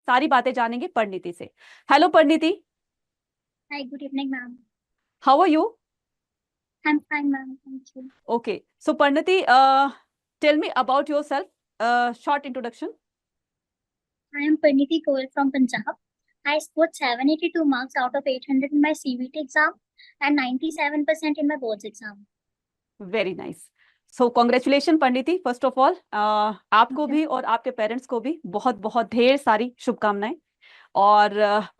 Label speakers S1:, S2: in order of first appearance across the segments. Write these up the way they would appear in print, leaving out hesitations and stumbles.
S1: सारी बातें जानेंगे परिणीति से। Hello Parineeti,
S2: Hi, good evening, ma'am.
S1: How are you?
S2: I'm fine, ma'am. Thank you.
S1: Okay, so Parineeti, tell me about yourself, short introduction.
S2: I am Parniti Goel from Punjab. I scored 782 marks out of 800 in my CVT exam and 97% in my boards exam.
S1: Very nice. So congratulation Parineeti, first of all आपको
S2: Okay.
S1: भी और आपके parents को भी बहुत बहुत ढेर सारी शुभकामनाएं। और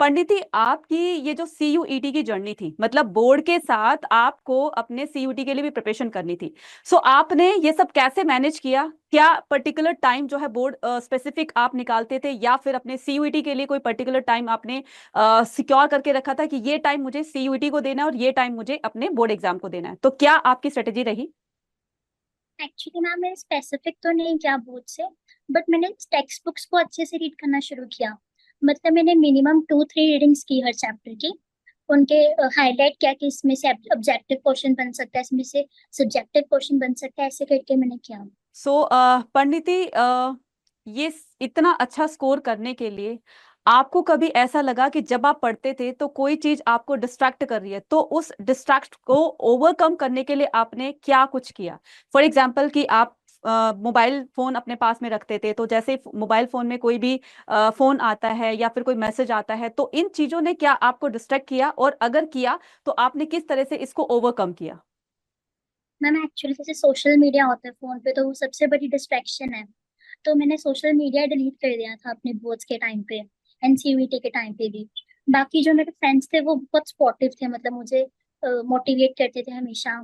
S1: पंडिती, आपकी ये जो CUET की जर्नी थी, मतलब बोर्ड के साथ आपको अपने CUET के लिए भी प्रिपरेशन करनी थी। सो आपने ये सब कैसे मैनेज किया? क्या पर्टिकुलर टाइम जो है बोर्ड स्पेसिफिक आप निकालते थे, या फिर अपने CUET के लिए कोई पर्टिकुलर टाइम आपने सिक्योर करके रखा था कि ये टाइम मुझे CUET को देना है और ये टाइम मुझे अपने बोर्ड एग्जाम को देना है? तो क्या आपकी स्ट्रेटेजी रही?
S2: एक्चुअली मैम मैंने स्पेसिफिक तो नहीं किया बोर्ड से, बट मैंने टेक्स्ट बुक्स को अच्छे से रीड करना शुरू किया। मतलब मैंने मिनिमम 2-3 रीडिंग्स की हर चैप्टर की। उनके हाईलाइट किया कि इसमें से ऑब्जेक्टिव क्वेश्चन बन सकता है, इसमें से सब्जेक्टिव क्वेश्चन बन सकता है, ऐसे करके मैंने किया।
S1: सो पंडिती, ये इतना अच्छा स्कोर करने के लिए आपको कभी ऐसा लगा कि जब आप पढ़ते थे तो कोई चीज आपको डिस्ट्रैक्ट कर रही है, तो उस डिस्ट्रैक्ट को ओवरकम करने के लिए आपने क्या कुछ किया? फॉर एग्जाम्पल कि आप मोबाइल फोन अपने पास में रखते थे, तो जैसे मोबाइल फोन में कोई भी फोन आता है या फिर कोई मैसेज आता है, तो इन चीजों ने क्या आपको डिस्ट्रैक्ट किया, और अगर किया तो आपने किस तरह से इसको ओवरकम किया?
S2: मैम एक्चुअली जैसे सोशल मीडिया होता है फोन पे, तो वो सबसे बड़ी डिस्ट्रैक्शन है। तो मैंने सोशल मीडिया डिलीट कर दिया था अपने बोर्ड्स के टाइम पे, एनसीवीटी के टाइम पे भी। बाकी जो मेरे फ्रेंड्स थे वो बहुत सपोर्टिव थे, मतलब मुझे मोटिवेट करते थे हमेशा।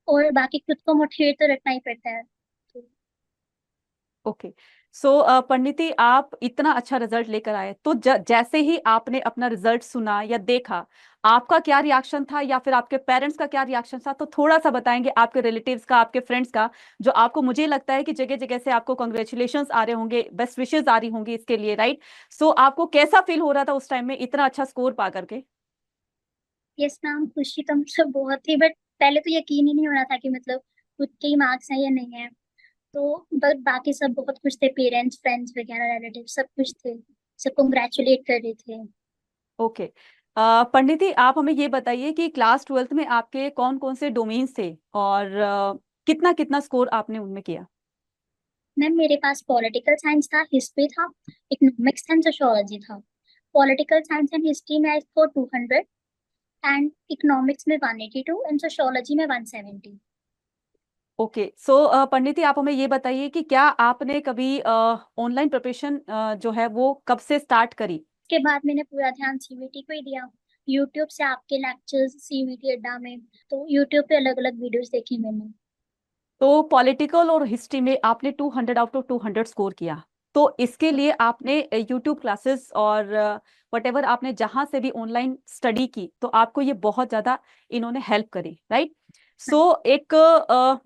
S2: और बाकी खुद को मोटिवेट तो रखना ही पड़ता है तो।
S1: ओके। सो पंडिती, आप इतना अच्छा रिजल्ट लेकर आए, तो जैसे ही आपने अपना रिजल्ट सुना या देखा, आपका क्या रिएक्शन था, या फिर आपके पेरेंट्स का क्या रिएक्शन था? तो थोड़ा सा बताएंगे, आपके रिलेटिव्स का, आपके फ्रेंड्स का, जो आपको, मुझे लगता है कि जगह जगह से आपको कॉन्ग्रेचुलेशंस आ रहे होंगे, बेस्ट विशेस आ रही होंगी इसके लिए, राइट? सो आपको कैसा फील हो रहा था उस टाइम में इतना अच्छा स्कोर पा करके?
S2: यस मैम, खुशी तो मतलब बहुत थी, बट पहले तो यकीन ही नहीं हो रहा था कि मतलब खुद के ही मार्क्स हैं या नहीं है। तो बट बाकी सब बहुत खुश थे, पेरेंट्स फ्रेंड्स वगैरह रिलेटिव सब खुश थे, सब कंग्रेचुलेट कर रहे थे।
S1: ओके। पंडिती, आप हमें ये बताइए कि क्लास ट्वेल्थ में आपके कौन कौन से डोमेन्स थे, और कितना कितना स्कोर आपने उनमें किया?
S2: मैम मेरे पास पॉलिटिकल साइंस था, हिस्ट्री था, इकोनॉमिक्स एंड सोशियोलॉजी था। पॉलिटिकल साइंस एंड हिस्ट्री में आई स्कोर 200 एंड इकोनॉमिक्स में 182 एंड सोशियोलॉजी में 170।
S1: ओके। सो पंडित जी, आप हमें ये बताइए कि क्या आपने कभी ऑनलाइन प्रिपरेशन जो है वो कब से स्टार्ट करी?
S2: उसके बाद मैंने पूरा ध्यान सीवीटी को ही दिया। यूट्यूब से आपके लेक्चर्स सीवीटी अड्डा में, तो यूट्यूब पे अलग अलग वीडियोस देखी मैंने।
S1: तो पॉलिटिकल और हिस्ट्री में आपने 200 आउट ऑफ 200 स्कोर किया। तो इसके लिए आपने यूट्यूब क्लासेस और वटेवर आपने जहां से भी ऑनलाइन स्टडी की, तो आपको ये बहुत ज्यादा इन्होंने हेल्प करी, राइट? सो एक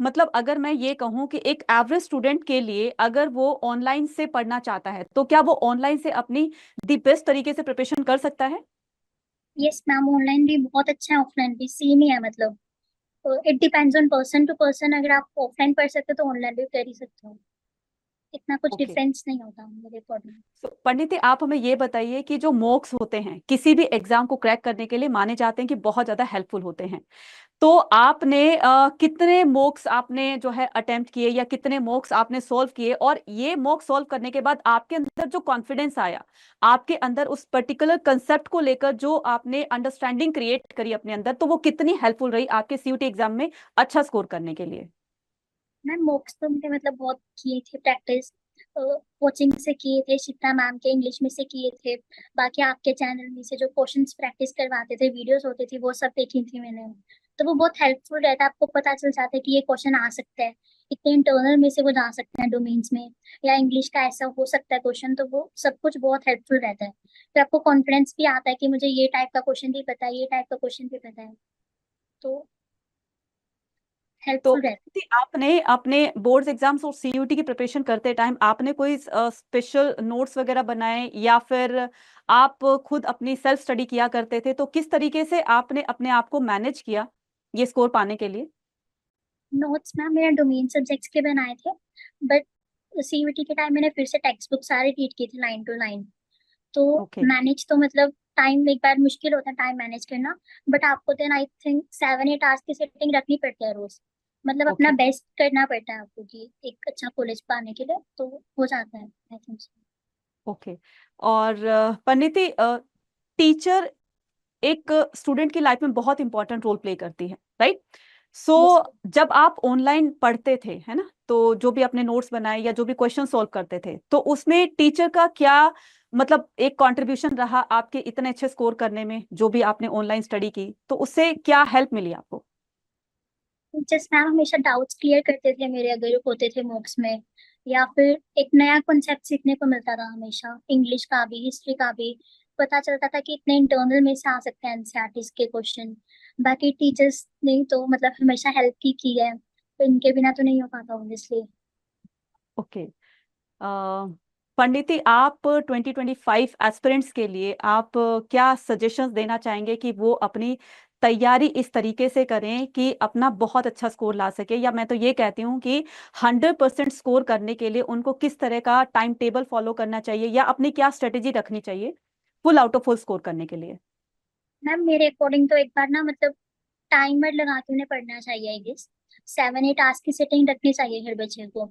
S1: मतलब अगर मैं ये कहूं कि एक एवरेज स्टूडेंट के लिए अगर वो ऑनलाइन से पढ़ना चाहता है, तो क्या वो ऑनलाइन से अपनी दी बेस्ट तरीके से प्रिपरेशन कर सकता है?
S2: यस मैम, ऑनलाइन भी बहुत अच्छा है, ऑफलाइन भी सेम ही है मतलब। It depends on person to person, अगर आप ऑफलाइन पढ़ सकते हो तो ऑनलाइन भी कर ही सकते हो। इतना कुछ
S1: ओके।
S2: डिफरेंस नहीं होता मेरे अकॉर्डिंग।
S1: तो पंडित जी, आप हमें ये बताइए कि जो मॉक्स होते हैं किसी भी एग्जाम को क्रैक करने के लिए माने जाते हैं कि बहुत ज्यादा हेल्पफुल होते हैं, तो आपने कितने मॉक्स आपने जो है अटेम्प्ट किए, या कितने मॉक्स आपने सॉल्व किए, और ये मॉक सॉल्व करने के बाद आपके अंदर जो कॉन्फिडेंस आया, आपके अंदर उस पर्टिकुलर कंसेप्ट को लेकर जो आपने अंडरस्टैंडिंग क्रिएट करी अपने अंदर, तो वो कितनी हेल्पफुल रही आपके CUT एग्जाम में अच्छा स्कोर करने के लिए?
S2: मैम मॉक्स तो मैंने मतलब बहुत किए थे प्रैक्टिस, कोचिंग से किए थे, शिप्रा मैम के इंग्लिश में से किए थे। बाकी आपके चैनल में से जो क्वेश्चंस प्रैक्टिस करवाते थे, वीडियोस होती थी, वो सब देखी थी मैंने। तो वो बहुत हेल्पफुल रहता है, आपको पता चल जाता है कि ये क्वेश्चन आ सकता है, इतने इंटरनल में से वो जा सकते हैं डोमेन्स में, या इंग्लिश का ऐसा हो सकता है क्वेश्चन। तो वो सब कुछ बहुत हेल्पफुल रहता है, फिर आपको कॉन्फिडेंस भी आता है कि मुझे ये टाइप का क्वेश्चन भी पता है, ये टाइप का क्वेश्चन भी पता है, तो
S1: तो
S2: हेल्पफुल रहता
S1: पंडित जी, आपने अपने बोर्ड्स एग्जाम्स और CUT की प्रिपरेशन करते टाइम आपने कोई स्पेशल नोट्स वगैरह बनाए, या फिर आप खुद अपनी सेल्फ स्टडी किया करते थे? तो किस तरीके से आपने अपने आप को मैनेज किया ये स्कोर पाने के लिए?
S2: है। नोट्स मैम मेरा डोमेन सब्जेक्ट्स के बनाए थे, बट सीयूटी के टाइम मैंने फिर से टेक्स्ट बुक सारे रीड किए थे लाइन टू लाइन। तो
S1: ओके
S2: मैनेज तो मतलब टाइम एक बार मुश्किल होता है टाइम मैनेज करना, बट आपको देन आई थिंक 7-8 आवर्स की सेटिंग रखनी पड़ती है रोज। मतलब अपना
S1: ओके
S2: बेस्ट करना पड़ता है आपको कि एक अच्छा कॉलेज पाने के लिए, तो हो जाता है आई थिंक।
S1: ओके। और परिणीति, टीचर एक स्टूडेंट की लाइफ में बहुत इंपॉर्टेंट रोल प्ले करती है, राइट? So
S2: yes.
S1: जब आप ऑनलाइन पढ़ते थे, है ना, तो जो भी अपने नोट्स बनाए या जो भी क्वेश्चन सॉल्व करते थे, तो उसमें टीचर का क्या मतलब एक कंट्रीब्यूशन रहा आपके इतने अच्छे स्कोर करने में? जो भी आपने ऑनलाइन स्टडी की, तो उससे क्या हेल्प मिली आपको?
S2: टीचर्स मैम हमेशा डाउट्स क्लियर करते थे मेरे, अगर होते थे मॉक्स में, या फिर एक नया कॉन्सेप्ट सीखने को मिलता था हमेशा, इंग्लिश का भी हिस्ट्री का भी। पता चलता था कि इतने इंटरनल में से आ सकते हैं एनसीईआरटी के क्वेश्चन। बाकी टीचर्स ने तो मतलब हमेशा हेल्प की है, तो इनके बिना तो नहीं हो पाता ऑब्वियसली।
S1: ओके। पंडिती, आप 2025 एस्पिरेंट्स के लिए आप क्या सजेशंस देना चाहेंगे कि वो अपनी तैयारी इस तरीके से करें कि अपना बहुत अच्छा स्कोर ला सके? या मैं तो ये कहती हूँ कि 100% स्कोर करने के लिए उनको किस तरह का टाइम टेबल फॉलो करना चाहिए या अपनी क्या स्ट्रेटेजी रखनी चाहिए full out of full score करने के लिए?
S2: मैम मेरे अकॉर्डिंग तो एक बार ना मतलब टाइमर लगा के उन्हें पढ़ना चाहिए आई गेस। 7-8 आवर्स की सेटिंग रखनी चाहिए हर बच्चे को।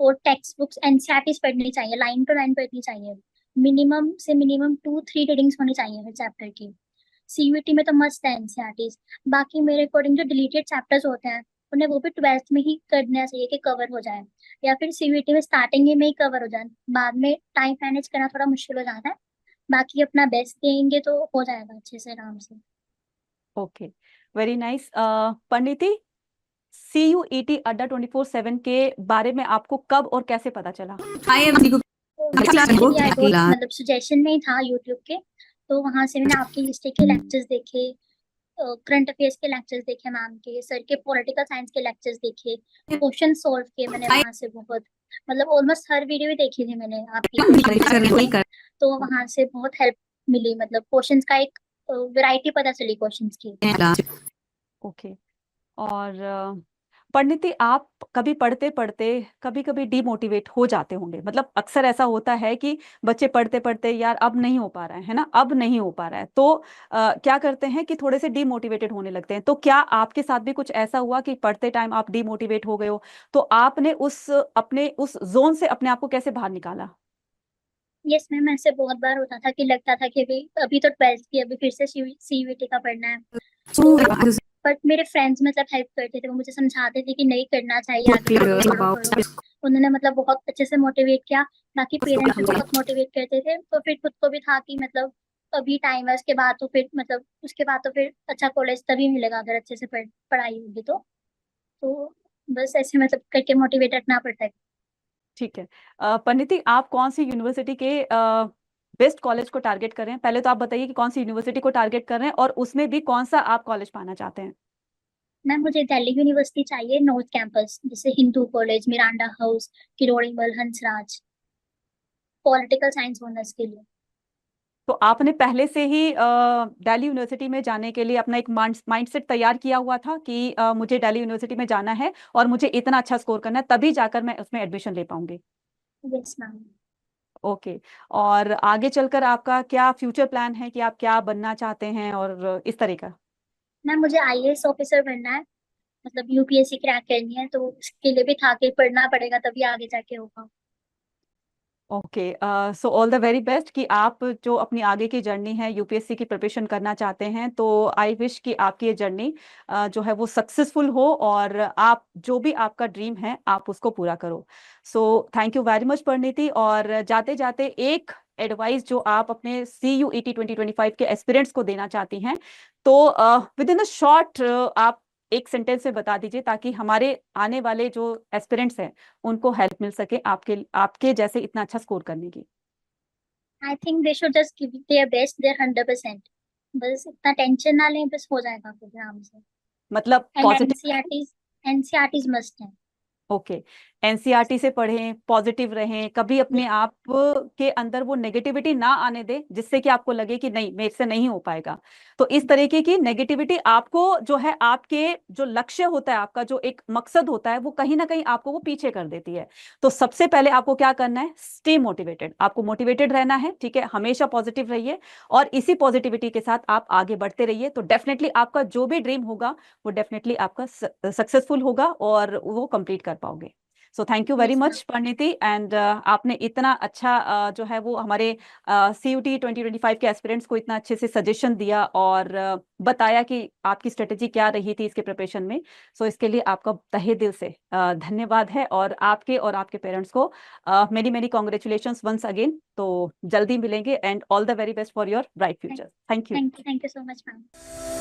S2: और टेक्स्ट बुक्स एनसीईआरटी पढ़नी चाहिए, लाइन टू लाइन पढ़नी चाहिए। मिनिमम से मिनिमम 2-3 रीडिंग्स होनी चाहिए हर चैप्टर की। सीयूईटी में तो मस्त है एनसीईआरटी। बाकी मेरे अकॉर्डिंग जो डिलीटेड चैप्टर्स होते हैं उन्हें वो भी 12th में ही करना चाहिए कि कवर हो जाए, या फिर सीयूईटी में स्टार्टिंग में ही कवर हो जाए। बाद में टाइम मैनेज करना थोड़ा मुश्किल हो जाता है। बाकी अपना बेस्ट देंगे तो हो जाएगा अच्छे से आराम से।
S1: Okay, very nice. पंडिती, CUET अड्डा 24/7 के बारे में आपको कब और कैसे पता चला?
S2: तो एक्चुअली आई गॉट मतलब सजेशन में ही था यूट्यूब के। तो वहां से मैंने आपके हिस्ट्री के लेक्चर्स देखे, करंट अफेयर्स के लेक्चर्स देखे, मैम के सर के पॉलिटिकल साइंस के लेक्चर्स देखे, क्वेश्चन सॉल्व किए मैंने वहां से बहुत। मतलब ऑलमोस्ट हर वीडियो ही देखी थी मैंने आपकी क्वेश्चन। तो वहां से बहुत हेल्प मिली, मतलब क्वेश्चंस का एक वैरायटी पता चली क्वेश्चंस की।
S1: ओके। और परिणीति, आप कभी पढ़ते पढ़ते कभी कभी डिमोटिवेट हो जाते होंगे, मतलब अक्सर ऐसा होता है कि बच्चे पढ़ते पढ़ते यार अब नहीं हो पा रहा है ना, अब नहीं हो पा रहा है, तो क्या करते हैं कि थोड़े से डिमोटिवेटेड होने लगते हैं। तो क्या आपके साथ भी कुछ ऐसा हुआ कि पढ़ते टाइम आप डिमोटिवेट हो गए हो? तो आपने उस अपने उस जोन से अपने आप को कैसे बाहर निकाला?
S2: यस मैम, ऐसे बहुत बार होता था कि लगता था कि अभी अभी तो 12th की, अभी फिर से सीयूईटी का पढ़ना है। तो बट मेरे फ्रेंड्स मतलब हेल्प करते थे, वो मुझे समझाते थे कि नहीं करना चाहिए, आगे पढ़ो पढ़ो पढ़ो। उन्होंने मतलब बहुत अच्छे से मोटिवेट किया। बाकी पेरेंट्स भी बहुत मोटिवेट करते थे, तो फिर खुद को भी था कि मतलब अभी टाइम है, उसके बाद तो फिर मतलब उसके बाद तो फिर अच्छा कॉलेज तभी मिलेगा अगर अच्छे से पढ़ाई होगी तो बस ऐसे मतलब करके मोटिवेट रखना पड़ता है।
S1: ठीक है। परिणीति, आप कौन सी यूनिवर्सिटी के बेस्ट कॉलेज को टारगेट कर रहे हैं? पहले तो आप बताइए कि कौन सी यूनिवर्सिटी को टारगेट कर रहे हैं और उसमें भी कौन सा आप कॉलेज पाना चाहते हैं?
S2: मैम मुझे दिल्ली यूनिवर्सिटी चाहिए, नॉर्थ कैंपस, जैसे Hindu college, Miranda house, Kirorimal, Hansraj, political science honours के लिए।
S1: तो आपने पहले से ही दिल्ली यूनिवर्सिटी में जाने के लिए अपना एक माइंडसेट तैयार किया हुआ था कि मुझे दिल्ली यूनिवर्सिटी में जाना है और मुझे इतना अच्छा स्कोर करना है, तभी जाकर मैं उसमें एडमिशन ले पाऊंगी?
S2: Yes ma'am.
S1: ओके। और आगे चलकर आपका क्या फ्यूचर प्लान है कि आप क्या बनना चाहते हैं और इस तरह का?
S2: मैम मुझे आईएएस ऑफिसर बनना है, मतलब यूपीएससी क्रैक करनी है, तो उसके लिए भी था कि पढ़ना पड़ेगा तभी आगे जाके होगा।
S1: Okay, so all the very best कि आप जो अपनी आगे की जर्नी है यूपीएससी की प्रिपरेशन करना चाहते हैं, तो आई विश कि आपकी ये जर्नी जो है वो सक्सेसफुल हो और आप जो भी आपका ड्रीम है आप उसको पूरा करो। So thank you very much Parineeti. और जाते जाते एक एडवाइस जो आप अपने CUET 2025 के एस्पिरेंट्स को देना चाहती हैं, तो विद इन द शॉर्ट आप एक सेंटेंस में बता दीजिए ताकि हमारे आने वाले जो एस्पिरेंट्स हैं उनको हेल्प मिल सके आपके आपके जैसे इतना अच्छा स्कोर करने की।
S2: I think they should just give their best, their 100%। बस इतना टेंशन ना लें, बस हो जाएगा फिर आराम से।
S1: मतलब
S2: and
S1: positive.
S2: NCERTs, NCERTs must है।
S1: ओके, एनसीईआरटी से पढ़ें, पॉजिटिव रहें, कभी अपने आप के अंदर वो नेगेटिविटी ना आने दें जिससे कि आपको लगे कि नहीं मेरे से नहीं हो पाएगा। तो इस तरीके की नेगेटिविटी आपको जो है, आपके जो लक्ष्य होता है, आपका जो एक मकसद होता है, वो कहीं ना कहीं आपको वो पीछे कर देती है। तो सबसे पहले आपको क्या करना है, स्टे मोटिवेटेड, आपको मोटिवेटेड रहना है, ठीक है, हमेशा पॉजिटिव रहिए और इसी पॉजिटिविटी के साथ आप आगे बढ़ते रहिए। तो डेफिनेटली आपका जो भी ड्रीम होगा वो डेफिनेटली आपका सक्सेसफुल होगा और वो कंप्लीट कर पाओगे। So thank you very
S2: yes ma'am.
S1: Much Parineeti, and आपने इतना अच्छा जो है वो हमारे CUT 2025 के एस्पिरेंट्स को इतना अच्छे से सजेशन दिया और बताया कि आपकी स्ट्रेटेजी क्या रही थी इसके प्रिपरेशन में। सो इसके लिए आपका तहे दिल से धन्यवाद है, और आपके पेरेंट्स को many many congratulations once again. तो जल्दी मिलेंगे, and all the very best for your bright future. Thank you.
S2: Thank you so much ma'am.